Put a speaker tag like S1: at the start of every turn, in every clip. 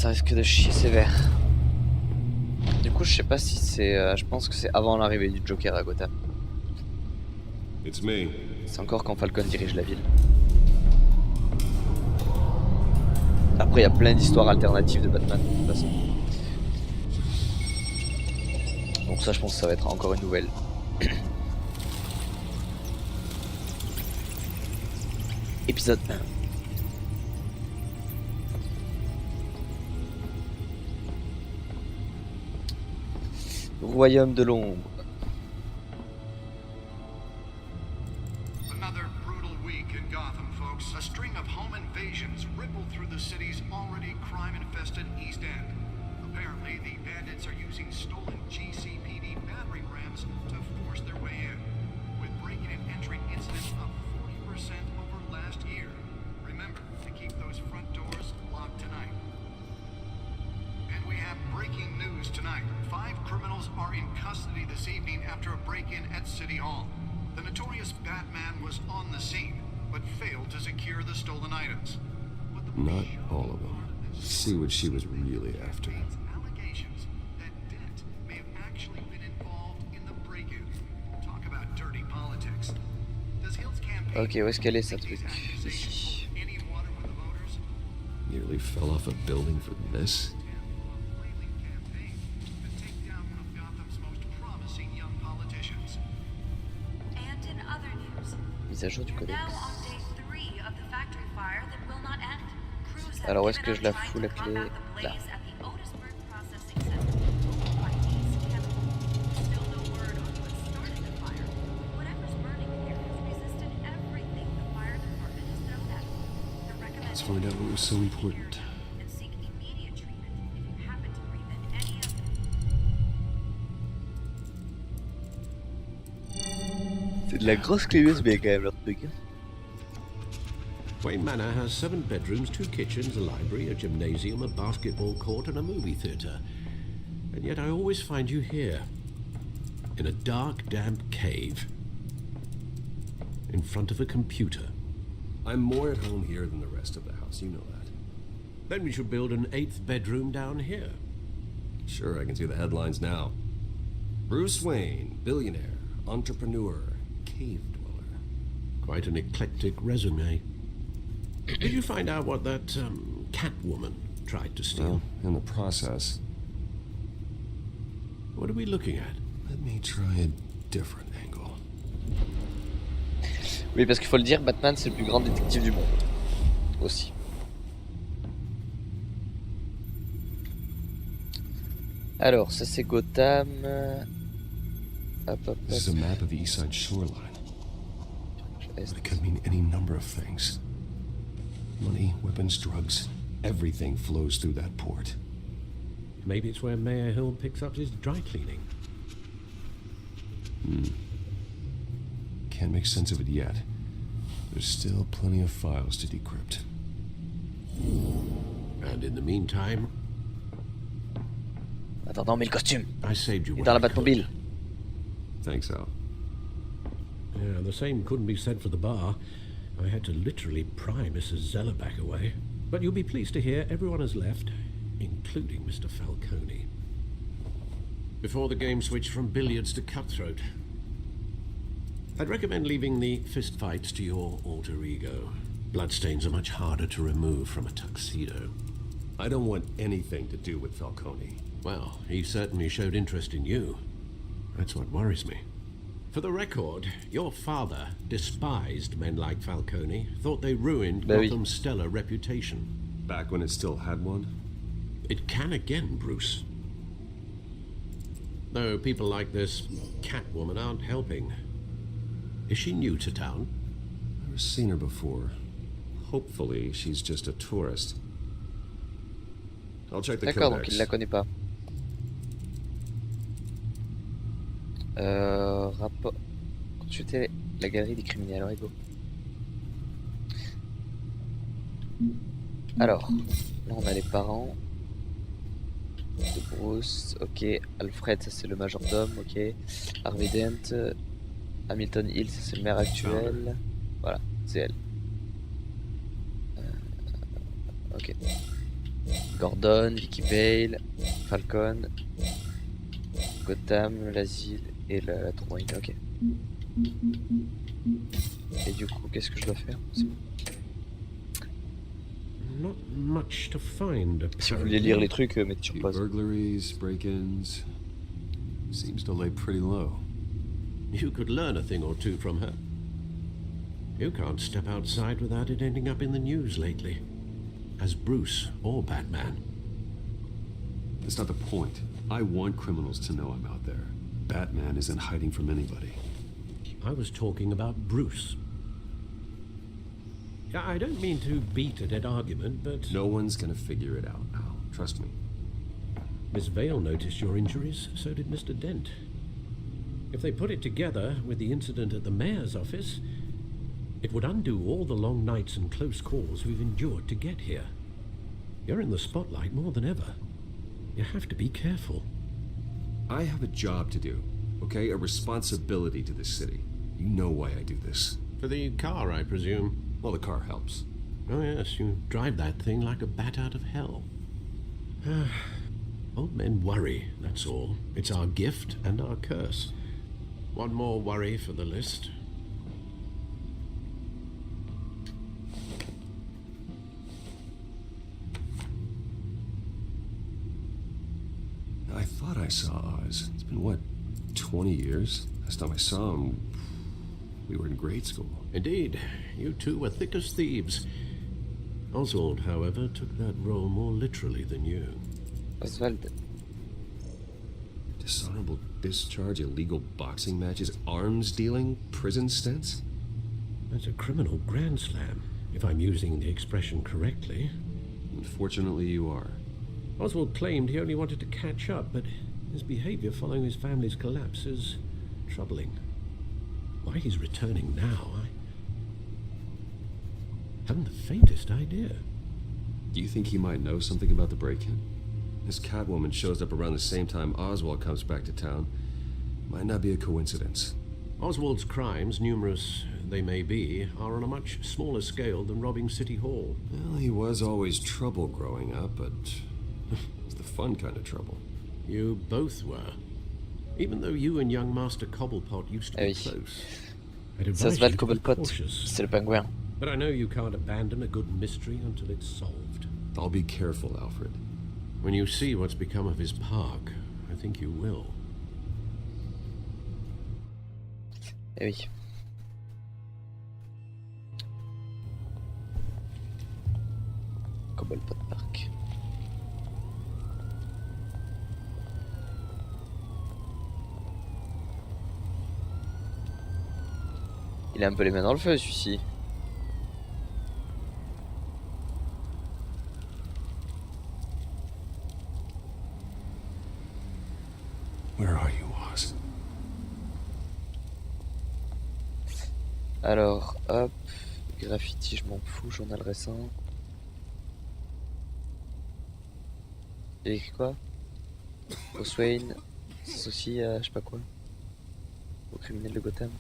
S1: ça risque de chier sévère. Du coup, je sais pas si c'est... je pense que c'est avant l'arrivée du Joker à Gotham. C'est encore quand Falcon dirige la ville. Après, il y a plein d'histoires alternatives de Batman, de toute façon. Donc ça, je pense que ça va être encore une nouvelle. Épisode 1. Royaume de l'ombre.
S2: Another brutal week in Gotham, folks. A string of home invasions rippled through the city's already crime-infested East End. Apparently, the bandits are using stolen GCPD battering rams to force their way in, with breaking and entering incidents up 40% over last year. Remember to keep those front doors locked tonight. And we have breaking news tonight. 5 criminals are in custody this evening after a break-in at City Hall. The notorious Batman was on the scene, but failed to secure the stolen items.
S3: Not all of them. See what she was really after.
S2: Allegations that Dent may have actually been involved in the break-in. Talk about dirty politics. Does Hill's campaign...
S1: Ok, où est-ce qu'elle est cette truc? Ici.
S2: Any water with the voters?
S3: Nearly fell off a building for this. Mise à jour du codex. Alors où est-ce que je la fous la clé? Là. Let's find out what was so important.
S1: C'est de la grosse clé USB quand même leur truc.
S4: Wayne Manor has 7 bedrooms, 2 kitchens, a library, a gymnasium, a basketball court, and a movie theatre. And yet I always find you here, in a dark, damp cave, in front of a computer.
S3: I'm more at home here than the rest of the house, you know that.
S4: Then we should build an 8th bedroom down here.
S3: Sure, I can see the headlines now. Bruce Wayne, billionaire, entrepreneur, cave dweller.
S4: Quite an eclectic resume. Did you find out what that Catwoman tried to steal?
S3: Well, in the process.
S4: What are we looking at?
S3: Let me try a different angle.
S1: Oui, parce qu'il faut le dire, Batman c'est le plus grand détective du monde. Aussi. Alors, ça c'est Gotham. Hop, hop, hop.
S3: This is a map of the East Side shoreline. But it could mean any number of things. Money, weapons, drugs, everything flows through that port.
S4: Maybe it's where Mayor Hill picks up his dry cleaning.
S3: Can't make sense of it yet. There's still plenty of files to decrypt.
S4: And in the meantime...
S1: Attends, non, mais le costume!
S4: I saved you.
S1: Il est dans la Batmobile.
S3: Thanks, Al.
S4: Yeah, the same couldn't be said for the bar. I had to literally pry Mrs. Zeller back away. But you'll be pleased to hear everyone has left, including Mr. Falcone. Before the game switched from billiards to cutthroat. I'd recommend leaving the fistfights to your alter ego. Bloodstains are much harder to remove from a tuxedo.
S3: I don't want anything to do with Falcone.
S4: Well, he certainly showed interest in you. That's what worries me. For the record, your father despised men like Falcone, thought they ruined Gotham's stellar reputation.
S3: Back when it still had one?
S4: It can again, Bruce. Though people like this Catwoman aren't helping. Is she new to town?
S3: Never seen her before. Hopefully, she's just a tourist. I'll check the
S1: D'accord, donc
S3: codex.
S1: il la connaît pas. Rapport. Consulter la galerie des criminels, alors go. Alors, là on a les parents de Bruce, ok. Alfred, ça c'est le majordome, ok. Harvey Dent, Hamilton Hill, ça c'est le maire actuel. Voilà, c'est elle. Ok. Gordon, Vicky Vale, Falcon, Gotham, l'asile et la tournoïne, ok. Et du coup, qu'est-ce que je dois faire? C'est bon.
S4: Not much to find.
S1: Si vous voulez lire les trucs, mettez sur pause.
S3: Burglaries, break-ins. Seems to lay pretty low.
S4: You could learn a thing or two from her. You can't step outside without it ending up in the news lately. As Bruce or Batman.
S3: That's not the point. I want criminals to know I'm out there. Batman isn't hiding from anybody.
S4: I was talking about Bruce. I don't mean to beat a dead argument, but...
S3: No one's gonna figure it out now. Trust me.
S4: Miss Vale noticed your injuries, so did Mr. Dent. If they put it together with the incident at the mayor's office, it would undo all the long nights and close calls we've endured to get here. You're in the spotlight more than ever. You have to be careful.
S3: I have a job to do, okay? A responsibility to this city. You know why I do this.
S4: For the car, I presume.
S3: Well, the car helps.
S4: Oh yes, you drive that thing like a bat out of hell. Old men worry, that's all. It's our gift and our curse. One more worry for the list.
S3: I thought I saw Oz. It's been, what, 20 years? Last time I saw him, we were in grade school.
S4: Indeed, you two were thick as thieves. Oswald, however, took that role more literally than you.
S1: Oswald.
S3: Dishonorable discharge, illegal boxing matches, arms dealing, prison stints?
S4: That's a criminal grand slam, if I'm using the expression correctly.
S3: Unfortunately, you are.
S4: Oswald claimed he only wanted to catch up, but his behavior following his family's collapse is troubling. Why he's returning now, I haven't the faintest idea.
S3: Do you think he might know something about the break-in? This Catwoman shows up around the same time Oswald comes back to town. Might not be a coincidence.
S4: Oswald's crimes, numerous they may be, are on a much smaller scale than robbing City Hall.
S3: Well, he was always trouble growing up, but it's the fun kind of trouble.
S4: You both were. Even though you and young Master Cobblepot used to be
S1: Oui.
S4: close.
S1: Ça se va le Cobblepot, c'est le pingouin.
S4: But I know you can't abandon a good mystery until it's solved.
S3: I'll be careful, Alfred.
S4: When you see what's become of his park, I think you will.
S1: Eh oui. Cobblepot Park. Il a un peu les mains dans le feu, celui-ci.
S3: Where are you, Oz?
S1: Alors, hop. Graffiti, je m'en fous. Journal récent. Il a écrit quoi? Bruce Wayne s'associe à je sais pas quoi. Au criminel de Gotham.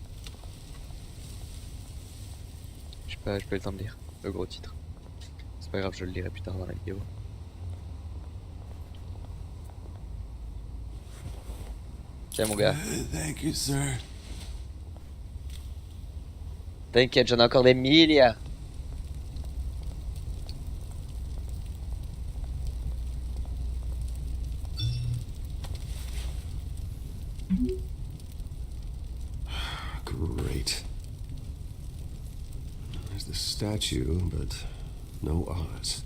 S1: J'ai pas eu le temps de lire le gros titre. C'est pas grave, je le lirai plus tard dans la vidéo. Tiens mon gars.
S3: Thank you, sir.
S1: T'inquiète, j'en ai encore des milliards.
S3: Great. There's the statue, but no Oz.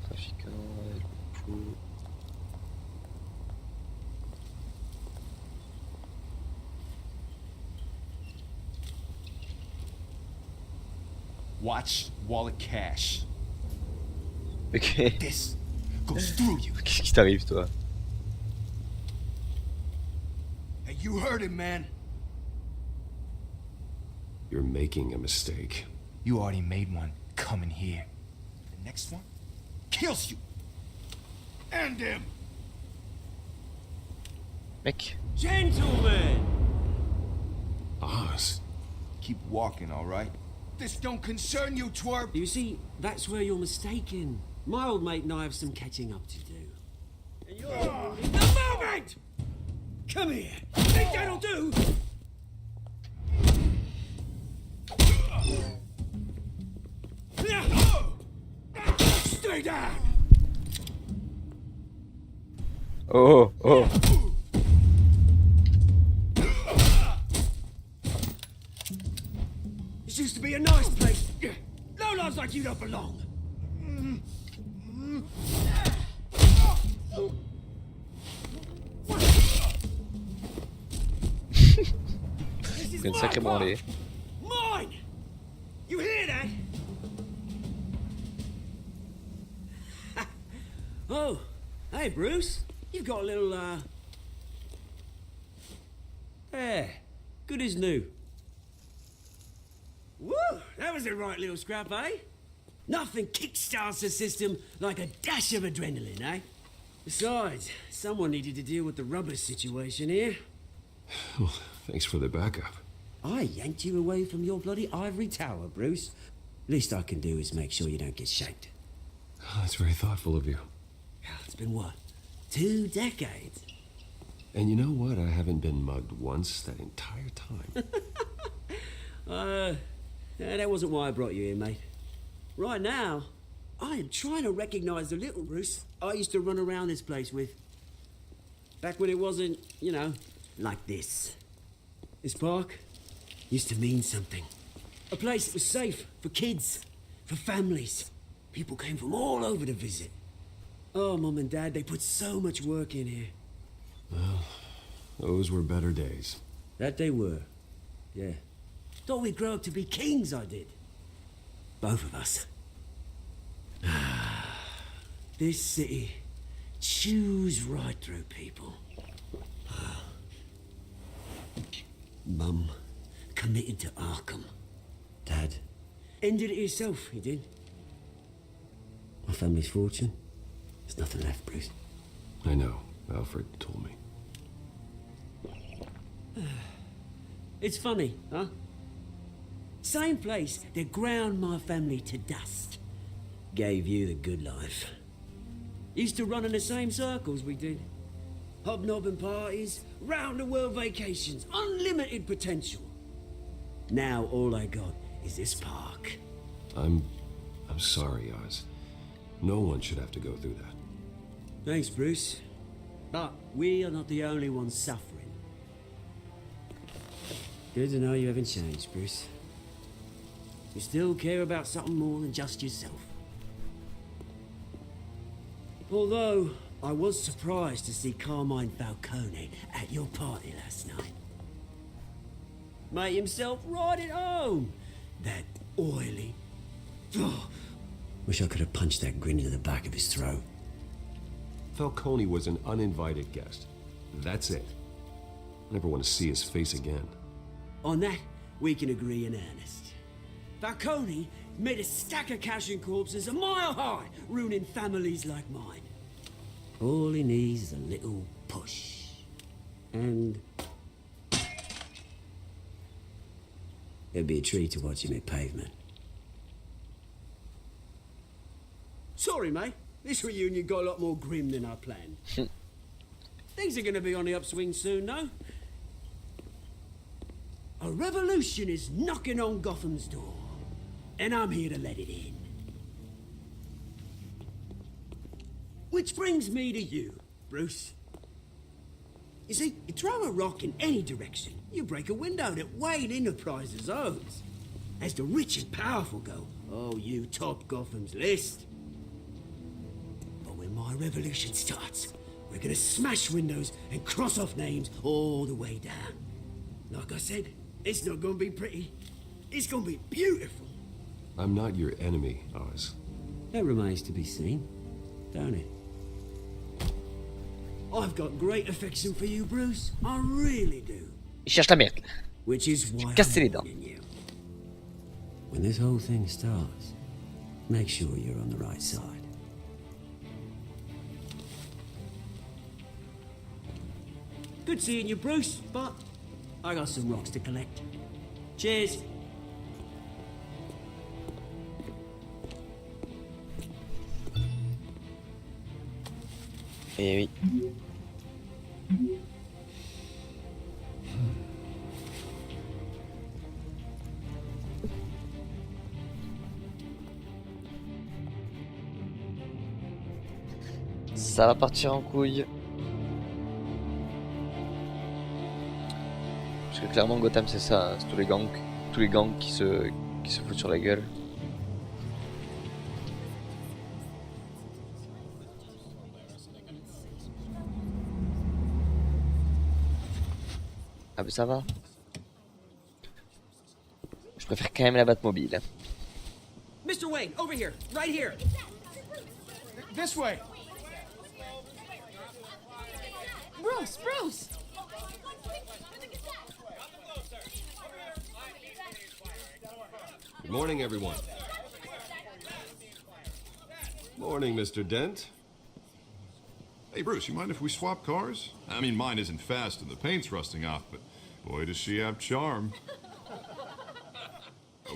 S1: Trafiquant, fou.
S5: Watch wallet cash.
S1: Ok.
S5: This goes through you.
S1: Qu'est-ce qui t'arrive toi?
S5: Hey, you heard it, man.
S3: You're making a mistake.
S5: You already made one coming here. The next one kills you. And him.
S1: Mec.
S5: Gentlemen.
S3: Oz.
S5: Keep walking, all right? This don't concern you, twerp!
S6: You see, that's where you're mistaken. My old mate and I have some catching up to do. And you're... No movement! Come here. Think that'll do? Stay down!
S1: Oh, oh.
S6: This used to be a nice place. No lives like you don't belong. This is
S1: Une
S6: my
S1: sacrée
S6: part.
S1: branlée.
S6: Mine! You hear that? Oh, hey Bruce. You've got a little, There. Good as new. Woo! That was a right little scrap, eh? Nothing kickstarts the system like a dash of adrenaline, eh? Besides, someone needed to deal with the rubber situation here.
S3: Well, thanks for the backup.
S6: I yanked you away from your bloody ivory tower, Bruce. Least I can do is make sure you don't get shanked.
S3: Oh, that's very thoughtful of you.
S6: It's been what? 2 decades?
S3: And you know what? I haven't been mugged once that entire time.
S6: That wasn't why I brought you here, mate. Right now, I am trying to recognize the little Bruce I used to run around this place with. Back when it wasn't, you know, like this. This park used to mean something. A place that was safe for kids, for families. People came from all over to visit. Oh, Mum and Dad, they put so much work in here.
S3: Well, those were better days.
S6: That they were. Yeah. Thought we'd grow up to be kings, I did. Both of us. This city chews right through people. Mum committed to Arkham. Dad ended it himself, he did. My family's fortune. There's nothing left, Bruce.
S3: I know. Alfred told me.
S6: It's funny, huh? Same place that ground my family to dust. Gave you the good life. Used to run in the same circles we did. Hobnobbing parties, round-the-world vacations, unlimited potential. Now all I got is this park.
S3: I'm sorry, Oz. No one should have to go through that.
S6: Thanks, Bruce. But we are not the only ones suffering. Good to know you haven't changed, Bruce. You still care about something more than just yourself. Although, I was surprised to see Carmine Falcone at your party last night. Made himself right at home. That oily... Oh, wish I could have punched that grin into the back of his throat.
S3: Falcone was an uninvited guest. That's it. I never want to see his face again.
S6: On that, we can agree in earnest. Falcone made a stack of cash and corpses a mile high, ruining families like mine. All he needs is a little push. And... it'd be a treat to watch him hit pavement. Sorry, mate. This reunion got a lot more grim than I planned. Things are gonna be on the upswing soon, though. A revolution is knocking on Gotham's door, and I'm here to let it in. Which brings me to you, Bruce. You see, you throw a rock in any direction, you break a window that Wayne Enterprises owns. As the rich and powerful go, oh, you top Gotham's list. But when my revolution starts, we're gonna smash windows and cross off names all the way down. Like I said, it's not gonna be pretty. It's gonna be beautiful.
S3: I'm not your enemy, Oz.
S6: That remains to be seen, don't it? I've got great affection for you, Bruce. I really do.
S1: Il cherche la merde.
S6: Which is why
S1: Casser les
S6: I'm
S1: dents.
S6: warning you. When this whole thing starts, make sure you're on the right side. Good seeing you, Bruce, but I got some rocks to collect. Cheers.
S1: Et oui. Ça va partir en couille. Parce que clairement Gotham c'est ça, hein, c'est tous les gangs qui se foutent sur la gueule. Ah mais ça va. Je préfère quand même la Batmobile.
S6: Mr. Wayne, over here, right here.
S5: This way.
S7: Bruce, Bruce!
S3: Good morning, everyone. Morning, Mr. Dent.
S8: Hey, Bruce, you mind if we swap cars? I mean, mine isn't fast and the paint's rusting off, but boy, does she have charm.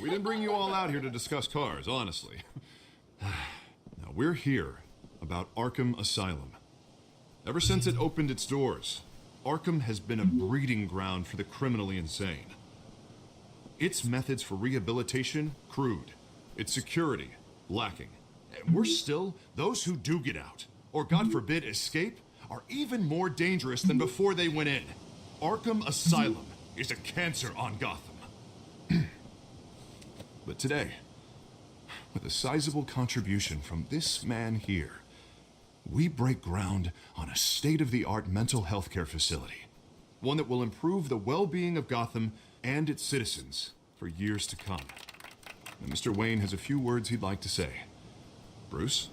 S8: We didn't bring you all out here to discuss cars, honestly. Now, we're here about Arkham Asylum. Ever since it opened its doors, Arkham has been a breeding ground for the criminally insane. Its methods for rehabilitation, crude. Its security, lacking. And worse still, those who do get out, or God forbid escape, are even more dangerous than before they went in. Arkham Asylum is a cancer on Gotham. But today, with a sizable contribution from this man here, we break ground on a state-of-the-art mental health care facility. One that will improve the well-being of Gotham and its citizens for years to come. And Mr. Wayne has a few words he'd like to say. Bruce?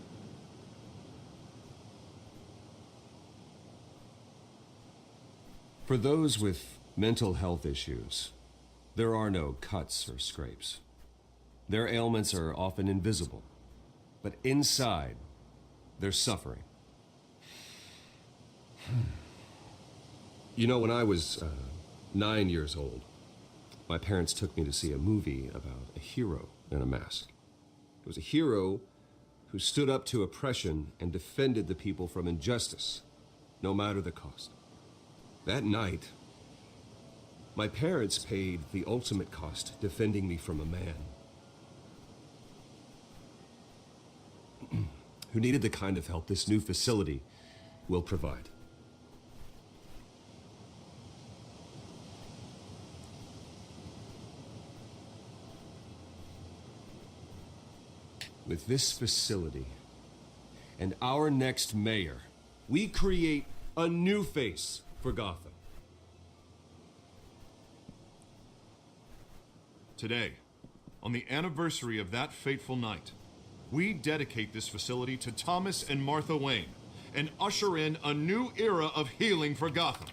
S3: For those with mental health issues, there are no cuts or scrapes. Their ailments are often invisible, but inside, they're suffering. You know, when I was 9 years old, my parents took me to see a movie about a hero in a mask. It was a hero who stood up to oppression and defended the people from injustice, no matter the cost. That night, my parents paid the ultimate cost defending me from a man who needed the kind of help this new facility will provide. With this facility and our next mayor, we create a new face for Gotham.
S8: Today, on the anniversary of that fateful night, we dedicate this facility to Thomas and Martha Wayne and usher in a new era of healing for Gotham.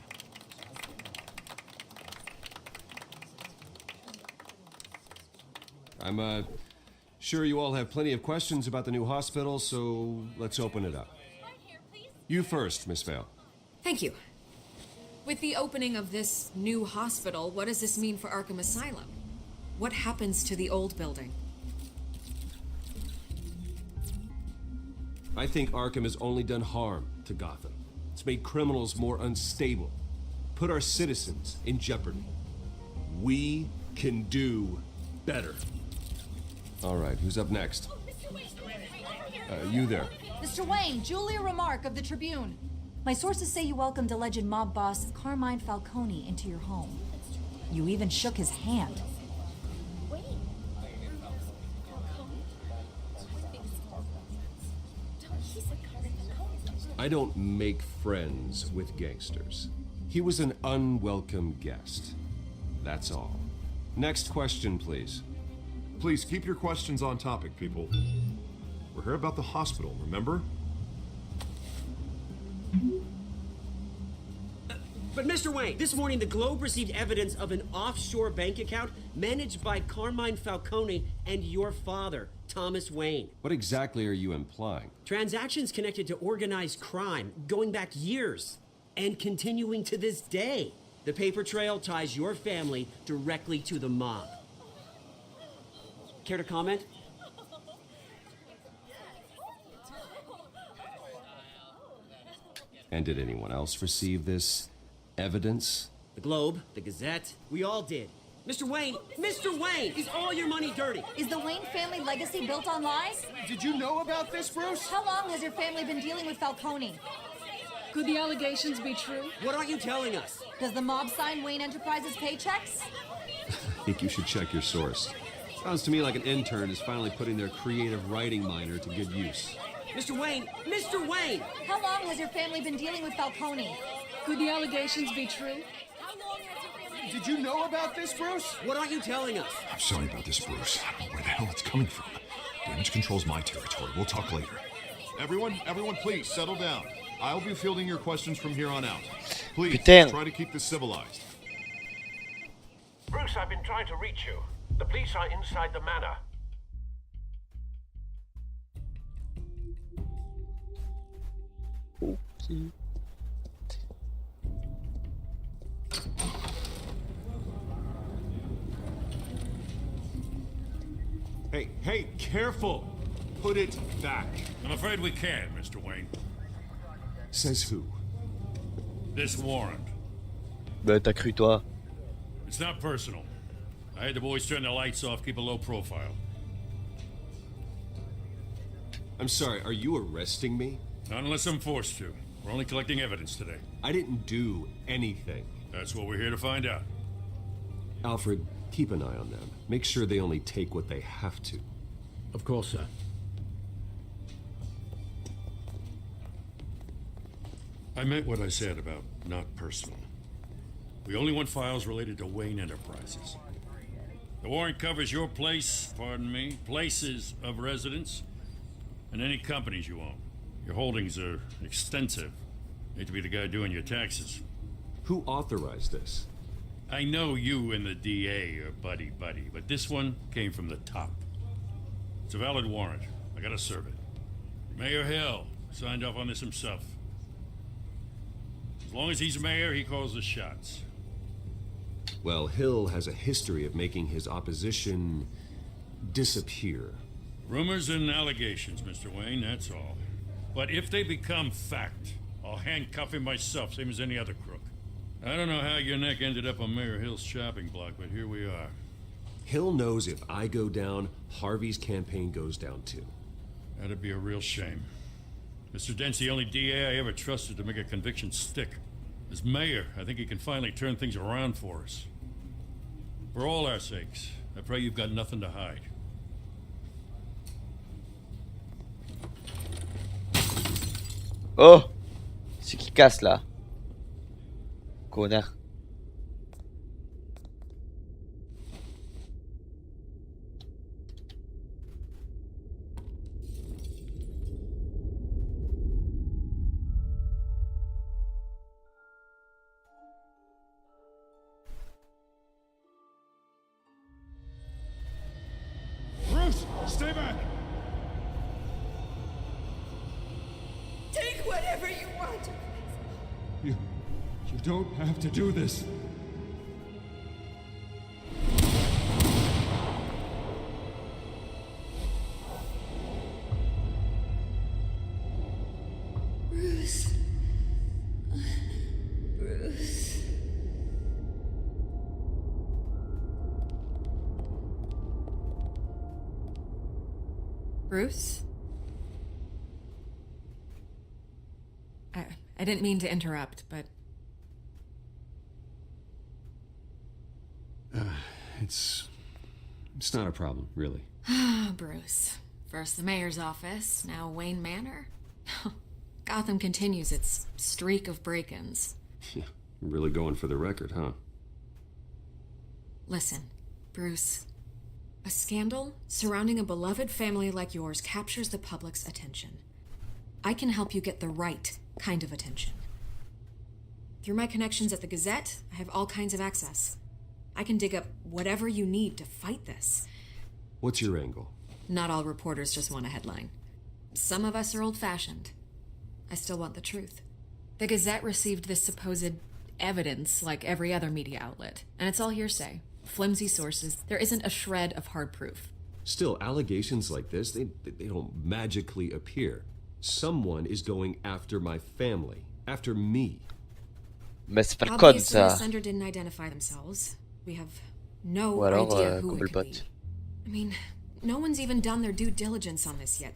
S3: I'm sure you all have plenty of questions about the new hospital, so let's open it up. You first, Miss Vale.
S7: Thank you. With the opening of this new hospital, what does this mean for Arkham Asylum? What happens to the old building?
S3: I think Arkham has only done harm to Gotham. It's made criminals more unstable, put our citizens in jeopardy. We can do better. All right, who's up next? You there.
S9: Mr. Wayne, Julia Remark of the Tribune. My sources say you welcomed alleged mob boss Carmine Falcone into your home. You even shook his hand.
S3: I don't make friends with gangsters. He was an unwelcome guest. That's all. Next question, please.
S8: Please keep your questions on topic, people. We're here about the hospital, remember?
S6: But Mr. Wayne, this morning the Globe received evidence of an offshore bank account managed by Carmine Falcone and your father, Thomas Wayne.
S3: What exactly are you implying?
S6: Transactions connected to organized crime going back years and continuing to this day. The paper trail ties your family directly to the mob. Care to comment?
S3: And did anyone else receive this evidence?
S6: The Globe, the Gazette, we all did. Mr. Wayne, is all your money dirty?
S9: Is the Wayne family legacy built on lies?
S3: Did you know about this, Bruce?
S9: How long has your family been dealing with Falcone?
S10: Could the allegations be true?
S6: What aren't you telling us?
S9: Does the mob sign Wayne Enterprises paychecks?
S3: I think you should check your source. Sounds to me like an intern is finally putting their creative writing minor to good use.
S6: Mr. Wayne!
S9: How long has your family been dealing with Falcone?
S10: Could the allegations be true?
S3: Did you know about this, Bruce?
S6: What aren't you telling us?
S8: I'm sorry about this, Bruce. I don't know where the hell it's coming from. Damage control's my territory. We'll talk later. Everyone, please settle down. I'll be fielding your questions from here on out. Please,
S1: Putain.
S8: try to keep this civilized.
S11: Bruce, I've been trying to reach you. The police are inside the manor.
S1: Okay.
S3: Hey, careful! Put it back.
S12: I'm afraid we can't, Mr. Wayne.
S3: Says who?
S12: This warrant.
S1: Bah, t'as cru, toi.
S12: It's not personal. I had the boys turn the lights off, keep a low profile.
S3: I'm sorry, are you arresting me?
S12: Not unless I'm forced to. We're only collecting evidence today.
S3: I didn't do anything.
S12: That's what we're here to find out.
S3: Alfred, keep an eye on them. Make sure they only take what they have to.
S4: Of course, sir.
S12: I meant what I said about not personal. We only want files related to Wayne Enterprises. The warrant covers your places of residence, and any companies you own. Your holdings are extensive. Hate to be the guy doing your taxes.
S3: Who authorized this?
S12: I know you and the DA are buddy-buddy, but this one came from the top. It's a valid warrant. I gotta serve it. Mayor Hill signed off on this himself. As long as he's mayor, he calls the shots.
S3: Well, Hill has a history of making his opposition disappear.
S12: Rumors and allegations, Mr. Wayne, that's all. But if they become fact, I'll handcuff him myself, same as any other crook. I don't know how your neck ended up on Mayor Hill's shopping block, but here we are.
S3: Hill knows if I go down, Harvey's campaign goes down too.
S12: That'd be a real shame. Mr. Dent's the only DA I ever trusted to make a conviction stick. As mayor, I think he can finally turn things around for us. For all our sakes, I pray you've got nothing to hide.
S1: Oh! C'est qui casse là? Connard.
S8: Bruce, stay back!
S10: Take whatever you want.
S3: You don't have to do this.
S10: Bruce. Bruce.
S7: Bruce? I didn't mean to interrupt, but...
S3: It's not a problem, really.
S7: Bruce. First the mayor's office, now Wayne Manor. Gotham continues its streak of break-ins.
S3: Yeah, really going for the record, huh?
S7: Listen, Bruce. A scandal surrounding a beloved family like yours captures the public's attention. I can help you get the right kind of attention. Through my connections at the Gazette, I have all kinds of access. I can dig up whatever you need to fight this.
S3: What's your angle?
S7: Not all reporters just want a headline. Some of us are old-fashioned. I still want the truth. The Gazette received this supposed evidence like every other media outlet, and it's all hearsay. Flimsy sources. There isn't a shred of hard proof.
S3: Still, allegations like this, they don't magically appear. Someone is going after my family. After me.
S1: Mais c'est pas le code,
S7: Obviously, the
S1: ça.
S7: sender didn't identify themselves. We have no
S1: Ou alors,
S7: idea who
S1: comme
S7: it
S1: le
S7: could
S1: bot.
S7: be. I mean, no one's even done their due diligence on this yet.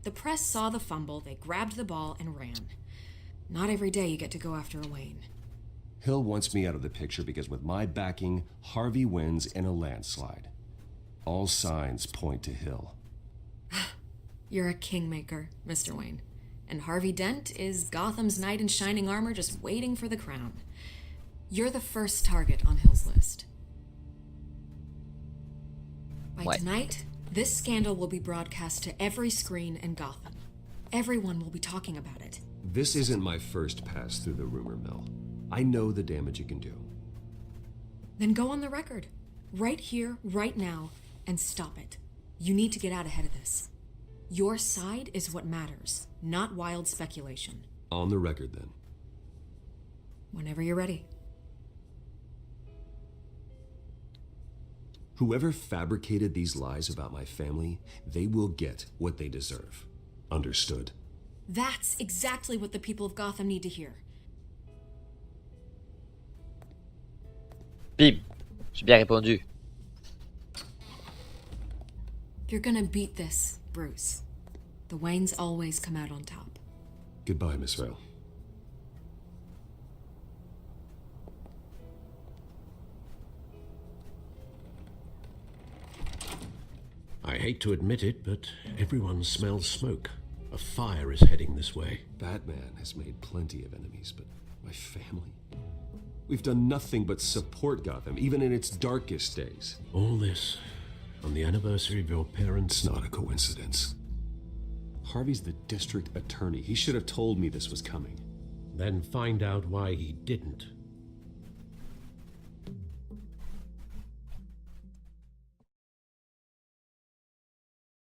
S7: The press saw the fumble, they grabbed the ball, and ran. Not every day you get to go after a Wayne.
S3: Hill wants me out of the picture because with my backing, Harvey wins in a landslide. All signs point to Hill.
S7: You're a kingmaker, Mr. Wayne. And Harvey Dent is Gotham's knight in shining armor just waiting for the crown. You're the first target on Hill's list. By tonight, this scandal will be broadcast to every screen in Gotham. Everyone will be talking about it.
S3: This isn't my first pass through the rumor mill. I know the damage it can do.
S7: Then go on the record. Right here, right now, and stop it. You need to get out ahead of this. Your side is what matters, not wild speculation.
S3: On the record, then.
S7: Whenever you're ready.
S3: Whoever fabricated these lies about my family, they will get what they deserve. Understood?
S7: That's exactly what the people of Gotham need to hear.
S1: Bim. J'ai bien répondu.
S7: You're gonna beat this, Bruce. The Waynes always come out on top.
S3: Goodbye, Miss Vale.
S4: I hate to admit it, but everyone smells smoke. A fire is heading this way.
S3: Batman has made plenty of enemies, but my family? We've done nothing but support Gotham, even in its darkest days.
S4: All this on the anniversary of your parents'...
S3: It's not a coincidence. Harvey's the district attorney. He should have told me this was coming.
S4: Then find out why he didn't.